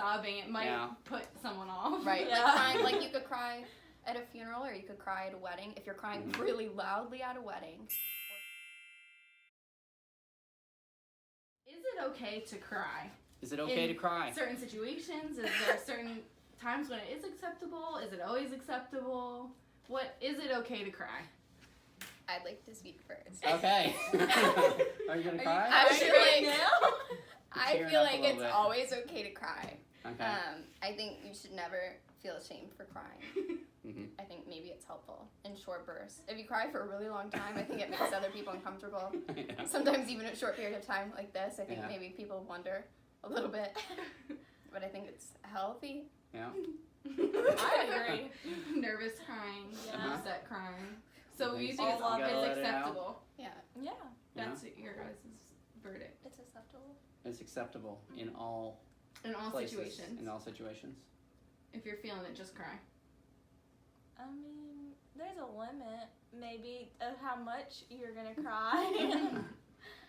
sobbing, it might put someone off. Right. Yeah. Like crying, like you could cry at a funeral or you could cry at a wedding. If you're crying really loudly at a wedding. Is it okay to cry? Is it okay to cry? Certain situations? Is there certain times when it is acceptable? Is it always acceptable? What is it okay to cry? I'd like to speak first. Okay. Are you gonna cry? I feel right like, now? I Cheering feel up a like little it's bit. always okay to cry. Okay. I think you should never feel ashamed for crying. Mm-hmm. I think maybe it's helpful in short bursts. If you cry for a really long time, I think it makes other people uncomfortable. Yeah. Sometimes even a short period of time like this, I think Yeah. maybe people wonder a little bit. But I think it's healthy. Yeah. I agree. Nervous crying, Yeah. upset crying. So You you think think so? You it's gotta let it out. acceptable? Yeah, Yeah. That's your guys' verdict. it's acceptable. It's acceptable in all In all places. situations. In all situations. If you're feeling it, just cry. I mean, there's a limit, maybe, of how much you're gonna cry.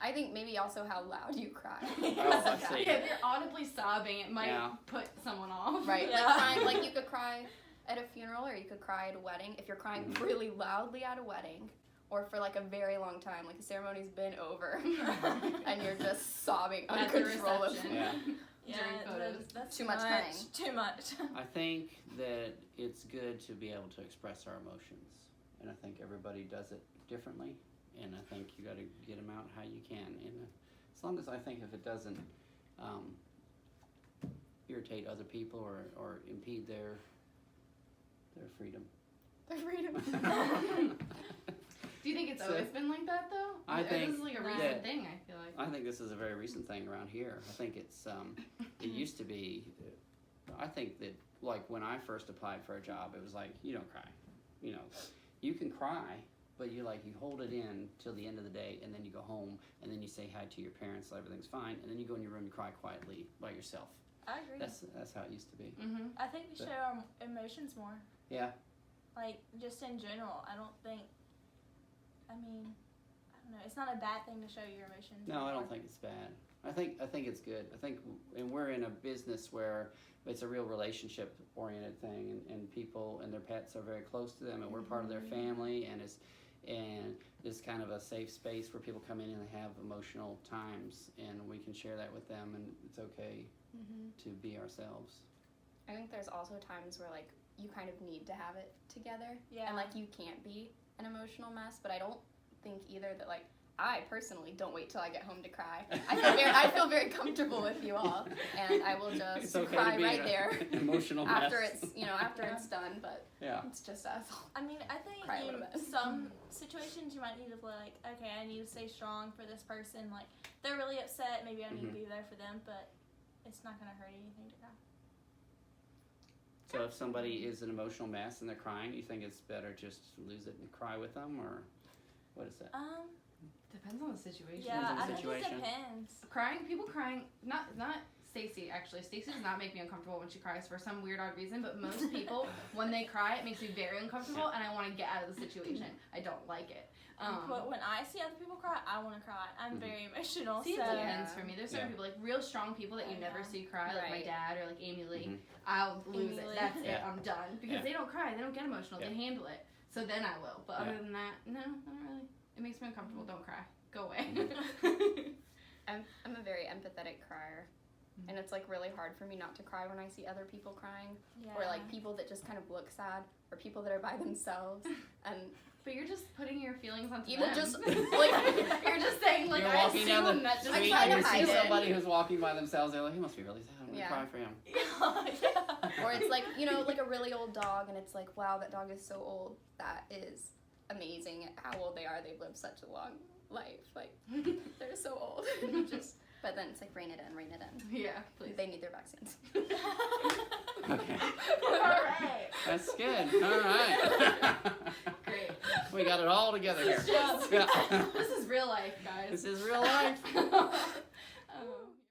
I think maybe also how loud you cry. Oh, I see. Yeah, if you're audibly sobbing, it might Yeah. put someone off. Right, Yeah. like crying, like you could cry at a funeral or you could cry at a wedding. If you're crying really loudly at a wedding or for like a very long time, like the ceremony's been over and you're just sobbing At the uncontrollably. reception. Yeah. During photos. That's Too much crying. Too much. I think that it's good to be able to express our emotions, and I think everybody does it differently, and I think you got to get them out how you can, and as long as I think if it doesn't irritate other people or impede their freedom. The freedom. Do you think it's So- always been like that though? I Or think this is like a recent that- thing. I feel like. I think this is a very recent thing around here. I think it's it used to be. I think that like when I first applied for a job, it was like you don't cry, you know, you can cry, but you hold it in till the end of the day, and then you go home, and then you say hi to your parents, so everything's fine, and then you go in your room and cry quietly by yourself. I agree. That's how it used to be. Mm-hmm. I think we But- show our emotions more. Yeah. Like, just in general, I don't think, I mean, I don't know, it's not a bad thing to show your emotions. No, I more. don't think it's bad. I think it's good. I think, and we're in a business where it's a real relationship-oriented thing, and people and their pets are very close to them, and we're part of their family, and it's kind of a safe space where people come in and they have emotional times, and we can share that with them, and it's okay to be ourselves. I think there's also times where like you kind of need to have it together. Yeah. And like you can't be an emotional mess, but I don't think either that like I personally don't wait till I get home to cry. I feel very comfortable with you all, and I will just It's okay cry to be right an there emotional after mess. it's after it's done. But Yeah. it's just us. I mean, I think Cry a little in bit. some situations you might need to be like, okay, I need to stay strong for this person. Like, they're really upset, maybe I need to be there for them, but it's not going to hurt anything to cry. So if somebody is an emotional mess and they're crying, you think it's better just to lose it and cry with them, or what is that? Depends on the situation. Yeah, on the I think it situation. depends. People crying, not Stacy actually. Stacy does not make me uncomfortable when she cries for some weird odd reason, but most people, when they cry, it makes me very uncomfortable and I want to get out of the situation. I don't like it. But when I see other people cry, I want to cry. I'm very emotional. See, it so depends for me. There's certain Yeah. people, like real strong people that you never see cry, like my Right. dad or like Amy Lee. Mhm. I'll lose Amy it. Lee. That's it. Yeah. I'm done. Because Yeah. they don't cry. They don't get emotional. Yeah. They handle it. So then I will. But Yeah. other than that, no, not really. It makes me uncomfortable. Don't cry. Go away. I'm a very empathetic crier, and it's like really hard for me not to cry when I see other people crying, yeah. or like people that just kind of look sad, or people that are by themselves, and But you're just putting your feelings onto even them. just like You're just saying, like, You're I walking down assume the that just I'm street trying to and you hide see it. somebody who's walking by themselves. They're like, he must be really sad. I'm gonna Yeah. cry for him. yeah. or it's like like a really old dog, and it's like, wow, that dog is so old. That is amazing how old they are. They've lived such a long life. Like they're so old. But then it's like rein it in. Yeah, please. They need their vaccines. Okay. Alright. That's good. All right. Great. We got it all together here. This is just- Yeah. This is real life, guys. This is real life.